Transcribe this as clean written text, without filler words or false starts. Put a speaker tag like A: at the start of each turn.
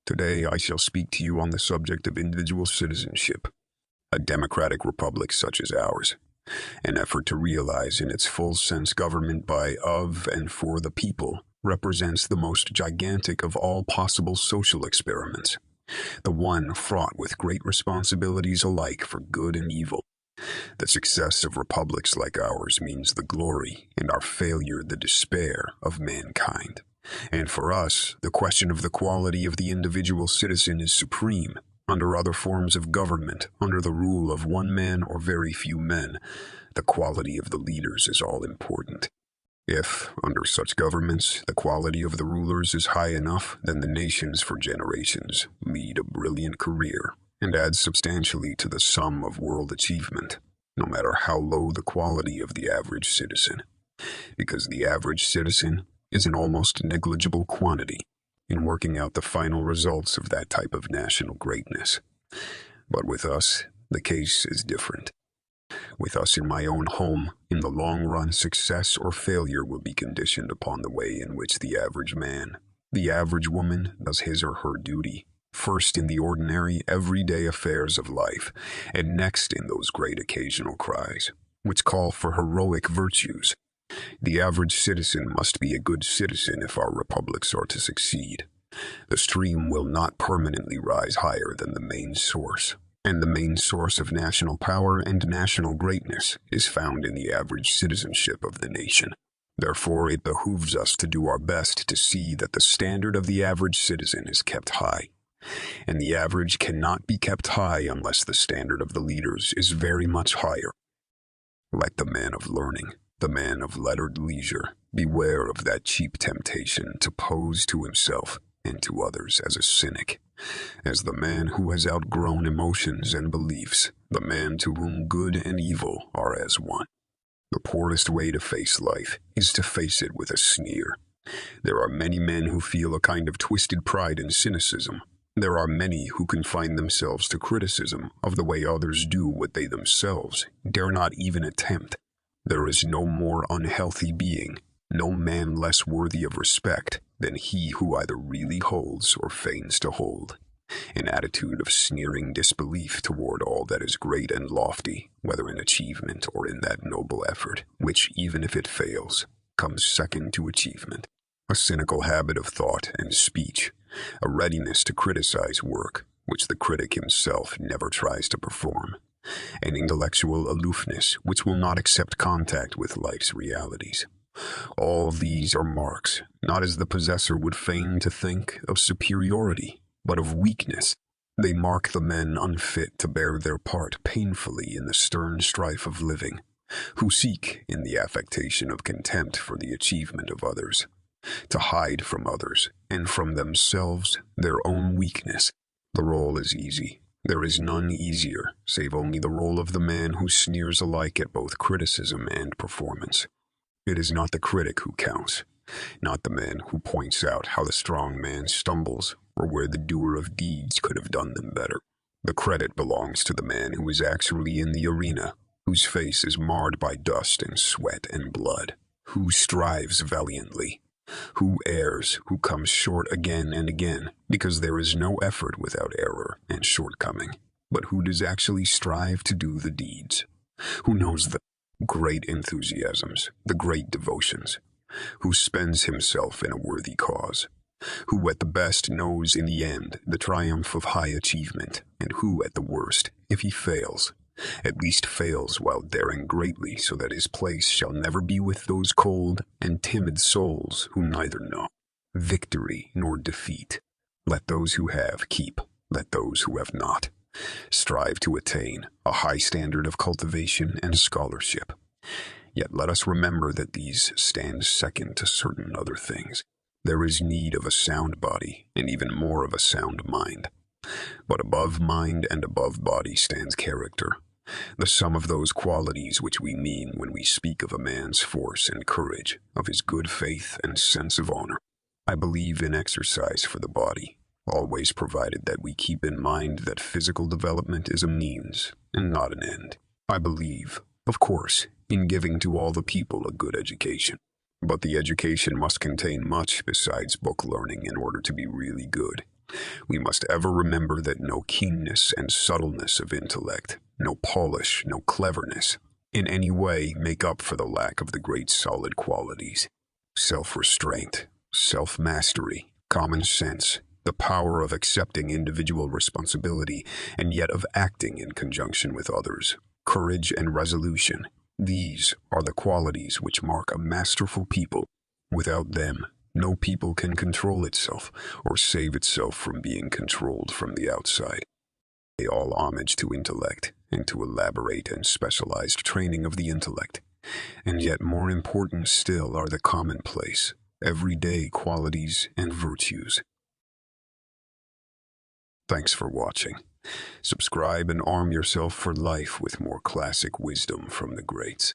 A: Today I shall speak to you on the subject of individual citizenship, a democratic republic such as ours, an effort to realize in its full sense government by, of, and for the people, represents the most gigantic of all possible social experiments, the one fraught with great responsibilities alike for good and evil. The success of republics like ours means the glory, and our failure the despair of mankind. And for us, the question of the quality of the individual citizen is supreme. Under other forms of government, under the rule of one man or very few men, the quality of the leaders is all important. If, under such governments, the quality of the rulers is high enough, then the nations for generations lead a brilliant career and add substantially to the sum of world achievement, no matter how low the quality of the average citizen. Because the average citizen is an almost negligible quantity in working out the final results of that type of national greatness. But with us, the case is different. With us in my own home, in the long run, success or failure will be conditioned upon the way in which the average man, the average woman, does his or her duty, first in the ordinary, everyday affairs of life, and next in those great occasional cries, which call for heroic virtues. The average citizen must be a good citizen if our republics are to succeed. The stream will not permanently rise higher than the main source, and the main source of national power and national greatness is found in the average citizenship of the nation. Therefore, it behooves us to do our best to see that the standard of the average citizen is kept high. And the average cannot be kept high unless the standard of the leaders is very much higher. Let the man of learning, the man of lettered leisure, beware of that cheap temptation to pose to himself and to others as a cynic, as the man who has outgrown emotions and beliefs, the man to whom good and evil are as one. The poorest way to face life is to face it with a sneer. There are many men who feel a kind of twisted pride in cynicism. There are many who confine themselves to criticism of the way others do what they themselves dare not even attempt. There is no more unhealthy being, no man less worthy of respect than he who either really holds or feigns to hold an attitude of sneering disbelief toward all that is great and lofty, whether in achievement or in that noble effort, which, even if it fails, comes second to achievement. A cynical habit of thought and speech, a readiness to criticize work, which the critic himself never tries to perform, an intellectual aloofness which will not accept contact with life's realities. All these are marks, not as the possessor would feign to think, of superiority, but of weakness. They mark the men unfit to bear their part painfully in the stern strife of living, who seek, in the affectation of contempt for the achievement of others, to hide from others, and from themselves, their own weakness. The role is easy. There is none easier, save only the role of the man who sneers alike at both criticism and performance. It is not the critic who counts, not the man who points out how the strong man stumbles, or where the doer of deeds could have done them better. The credit belongs to the man who is actually in the arena, whose face is marred by dust and sweat and blood, who strives valiantly, who errs, who comes short again and again, because there is no effort without error and shortcoming, but who does actually strive to do the deeds, who knows the great enthusiasms, the great devotions, who spends himself in a worthy cause, who at the best knows in the end the triumph of high achievement, and who at the worst, if he fails, at least fails while daring greatly, so that his place shall never be with those cold and timid souls who neither know victory nor defeat. Let those who have keep, let those who have not strive to attain a high standard of cultivation and scholarship. Yet let us remember that these stand second to certain other things. There is need of a sound body, and even more of a sound mind. But above mind and above body stands character, the sum of those qualities which we mean when we speak of a man's force and courage, of his good faith and sense of honor. I believe in exercise for the body, always provided that we keep in mind that physical development is a means and not an end. I believe, of course, in giving to all the people a good education. But the education must contain much besides book learning in order to be really good. We must ever remember that no keenness and subtleness of intellect, no polish, no cleverness, in any way make up for the lack of the great solid qualities: self-restraint, self-mastery, common sense, the power of accepting individual responsibility and yet of acting in conjunction with others, courage and resolution. These are the qualities which mark a masterful people. Without them, no people can control itself or save itself from being controlled from the outside. They all homage to intellect and to elaborate and specialized training of the intellect. And yet more important still are the commonplace, everyday qualities and virtues. Thanks for watching. Subscribe and arm yourself for life with more classic wisdom from the greats.